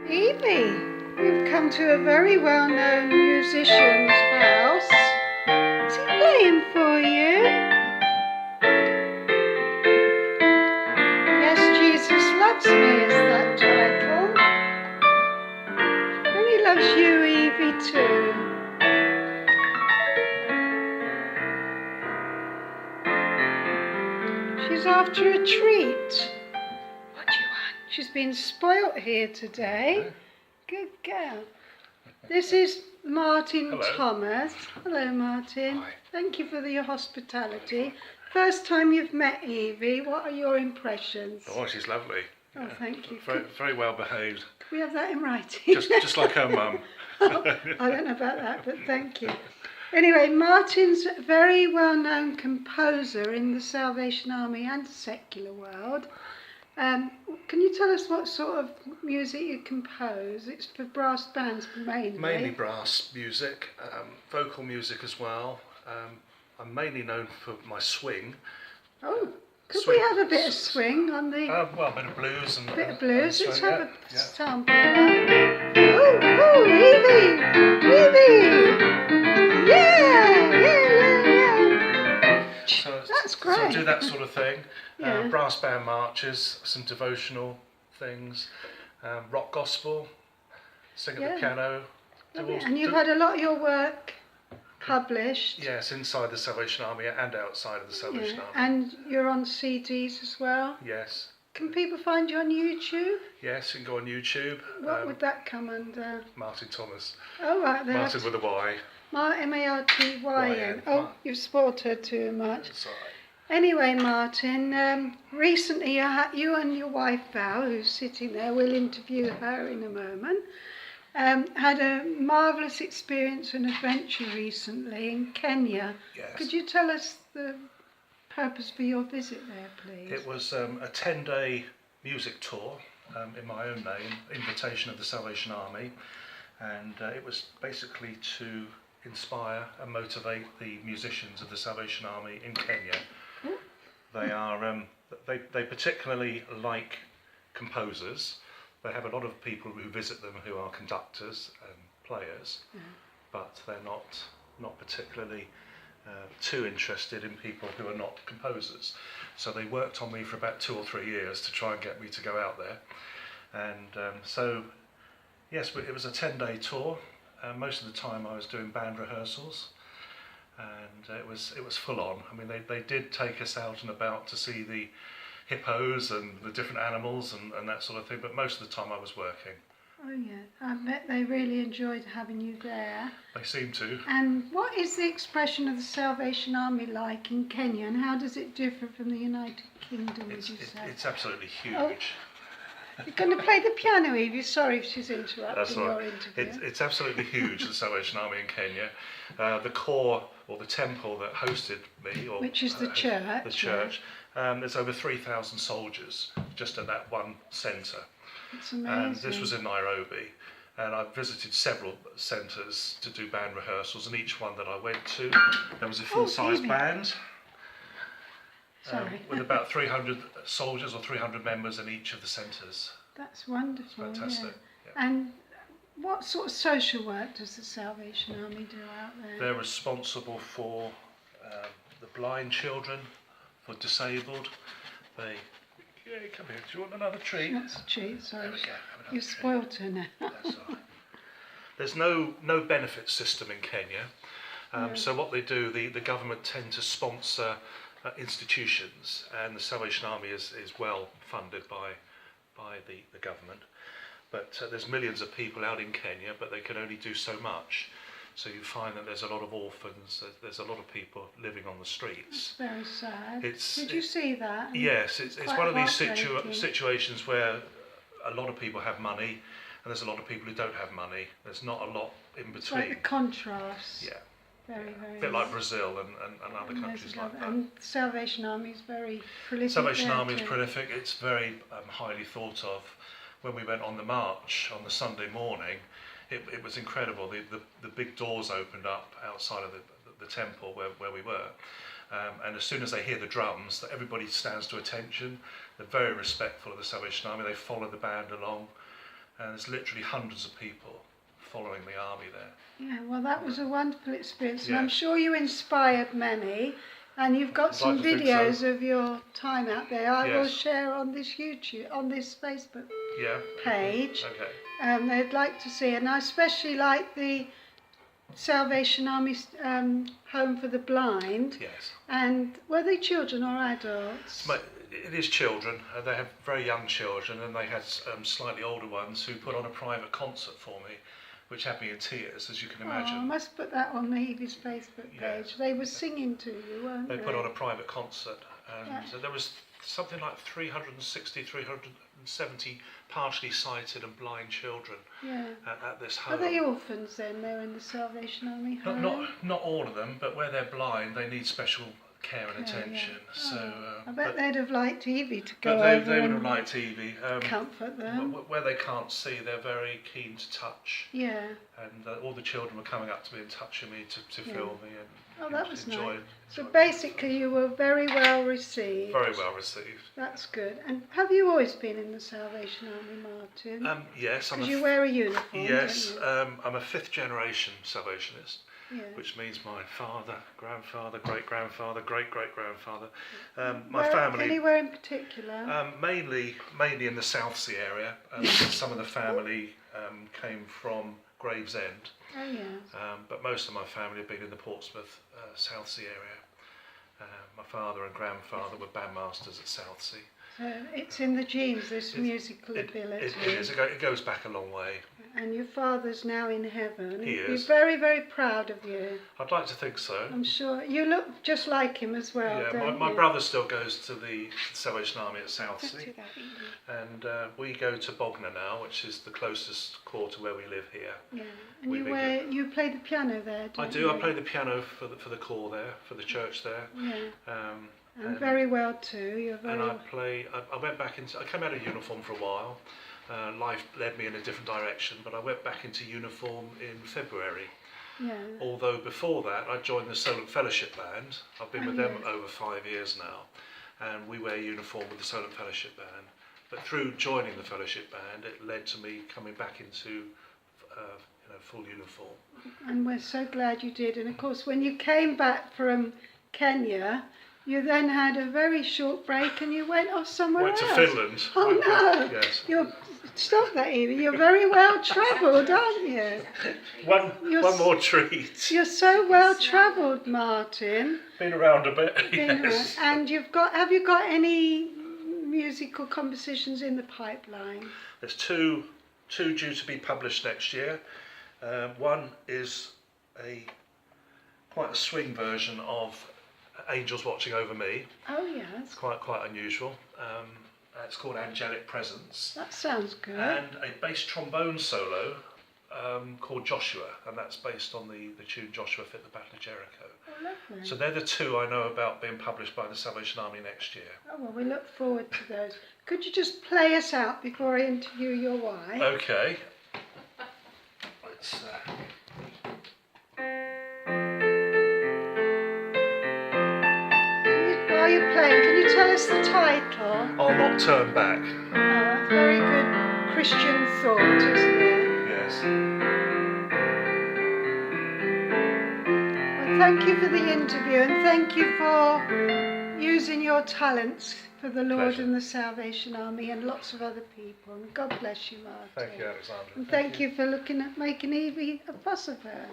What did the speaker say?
Evie, you've come to a very well-known musician's house. Is he playing for you? Yes, Jesus Loves Me is that title. And he loves you, Evie, too. She's after a treat. What do you want? She's been spoilt here today. Good girl. This is Martyn Thomas. Hello, Martyn. Hi. Thank you for your hospitality. First time you've met Evie. What are your impressions? Oh, she's lovely. Oh, thank you. Very well behaved. Can we have that in writing? Just like her mum. I don't know about that, but thank you. Anyway, Martyn's a very well-known composer in the Salvation Army and the secular world. Can you tell us what sort of music you compose? It's for brass bands mainly. Mainly brass music, vocal music as well. I'm mainly known for my swing. Oh, could Swing. we have a bit of swing on the... Well, a bit of blues and... bit of blues. Let's have a yeah. sample of that. Oh, Evie! Evie! Yeah! So, That's great. So I do that sort of thing. Yeah. Brass band marches, some devotional things, rock gospel, sing at the piano. And you've had a lot of your work published. Yes, inside the Salvation Army and outside of the Salvation Army. And you're on CDs as well. Yes. Can people find you on YouTube? Yes, you can go on YouTube. What would that come under? Martyn Thomas. Oh, right there. Martyn with a Y. M-A-R-T-Y-N. Oh, you've spoiled her too much. That's all right. Anyway, Martyn, recently you and your wife Val, who's sitting there, we'll interview her in a moment, had a marvellous experience and adventure recently in Kenya. Yes. Could you tell us the purpose for your visit there, please? It was a 10-day music tour in my own name, invitation of the Salvation Army, and it was basically to inspire and motivate the musicians of the Salvation Army in Kenya. They are they particularly like composers. They have a lot of people who visit them who are conductors and players, but they're not particularly too interested in people who are not composers. So they worked on me for about 2 or 3 years to try and get me to go out there. And so yes, it was a 10-day tour. Most of the time I was doing band rehearsals, and it was full on. I mean, they did take us out and about to see the hippos and the different animals and that sort of thing, but most of the time I was working. Oh yeah, I bet they really enjoyed having you there. They seem to. And what is the expression of the Salvation Army like in Kenya, and how does it differ from the United Kingdom, would you say? It's absolutely huge. Oh. You're going to play the piano, Evie. Sorry if she's interrupting That's all your right. interview. It's absolutely huge, the Salvation Army in Kenya. The core, or the temple that hosted me, or which is the church. The church. There's over 3,000 soldiers just at that one centre. It's amazing. And this was in Nairobi. And I visited several centres to do band rehearsals, and each one that I went to, there was a full-size band. Sorry. With about 300 soldiers or 300 members in each of the centres. That's wonderful. It's fantastic. Yeah. Yeah. And what sort of social work does the Salvation Army do out there? They're responsible for the blind children, for disabled. Come here. Do you want another treat? That's a treat. Sorry. There we go. You've spoilt her now. That's all right. There's no benefit system in Kenya. So what they do, the government tend to sponsor institutions, and the Salvation Army is well funded by the government. But there's millions of people out in Kenya, but they can only do so much. So you find that there's a lot of orphans, there's a lot of people living on the streets. It's very sad. Did you see that? Yes, it's one of these heartbreaking. situations where a lot of people have money, and there's a lot of people who don't have money. There's not a lot in between. It's like the contrast. Yeah. Very, very. A bit like Brazil and other countries like that. And the Salvation Army is very prolific. Salvation Army is too. prolific. It's very highly thought of. When we went on the march on the Sunday morning, it was incredible. The big doors opened up outside of the temple where we were. And as soon as they hear the drums, everybody stands to attention. They're very respectful of the Salvation Army. They follow the band along. and there's literally hundreds of people following the army there. Yeah, well, that was a wonderful experience, and Yeah. I'm sure you inspired many. And you've got some I'd like to think videos so. of your time out there. I will Yes. share on this Facebook Yeah. page. Okay. They'd like to see, and I especially like the Salvation Army Home for the Blind. Yes. And were they children or adults? It is children. They have very young children, and they had slightly older ones who put on a private concert for me, which had me in tears, as you can Oh, I imagine. must put that on Evie's Facebook page. Yes. They were singing to you, weren't they? They put on a private concert, and Yeah. there was something like 360, 370 partially sighted and blind children Yeah. at this Are home. they orphans then? They're in the Salvation Army home? Not all of them, but where they're blind, they need special care and Yeah, attention. yeah. So I bet but they'd have liked Evie to go they over would and have liked Evie. comfort them. Where they can't see, they're very keen to touch, Yeah. and all the children were coming up to me and touching me to Yeah. film me and Oh, that was enjoy. nice. So basically, you were very well received. Very well received. That's good. And have you always been in the Salvation Army, Martyn? Yes, Because you wear a uniform. yes, Don't I'm a fifth generation Salvationist, you? Yeah. which means my father, grandfather, great-grandfather, great-great-grandfather, my Where- family. Anywhere in particular? Mainly in the Southsea area. Some of the family came from Gravesend, Oh yes. but most of my family have been in the Portsmouth Southsea area. My father and grandfather were bandmasters at Southsea. So it's in the genes, this musical It ability. is. It goes back a long way. And your father's now in heaven. He He'd is. be very, very proud of you. I'd like to think so. I'm sure. You look just like him as well, Yeah, don't my you? brother still goes to the Salvation Army at Let's Southsea, do that, Evie. and we go to Bognor now, which is the closest quarter where we live here. Yeah. And We you play the piano there, don't I do. you? I play the piano for the corps there, for the church there. Yeah. And And very well too. You're very And I well. play. I went back into. I came out of uniform for a while. Life led me in a different direction, but I went back into uniform in February. Yeah. Although before that, I joined the Solent Fellowship Band. I've been Oh, with them yes. over 5 years now, and we wear uniform with the Solent Fellowship Band. But through joining the Fellowship Band, it led to me coming back into full uniform. And we're so glad you did. And of course, when you came back from Kenya, you then had a very short break and you went off somewhere Went to else. Finland. Oh no! Yes. Stop that, Evie. You're very well travelled, aren't you? One more treat. You're so well travelled, Martyn. Been around a bit. Been Yes. around. And have you got any musical compositions in the pipeline? There's two due to be published next year. One is quite a swing version of Angels Watching Over Me. Oh yes, It's quite unusual. It's called Angelic Presence, that sounds good. and a bass trombone solo called Joshua, and that's based on the tune Joshua Fit the Battle of Jericho. Oh, lovely. So they're the two I know about being published by the Salvation Army next year. Oh, well, we look forward to those. Could you just play us out before I interview your wife? Okay. Let's. While you're playing, can you tell us the title? I'll not turn back. Oh, a very good Christian thought, isn't it? Yes. Well, thank you for the interview and thank you for using your talents for the Lord Pleasure. and the Salvation Army and lots of other people. And God bless you, Martyn. Thank you, Alexandra. And thank you for making Evie a fuss of her.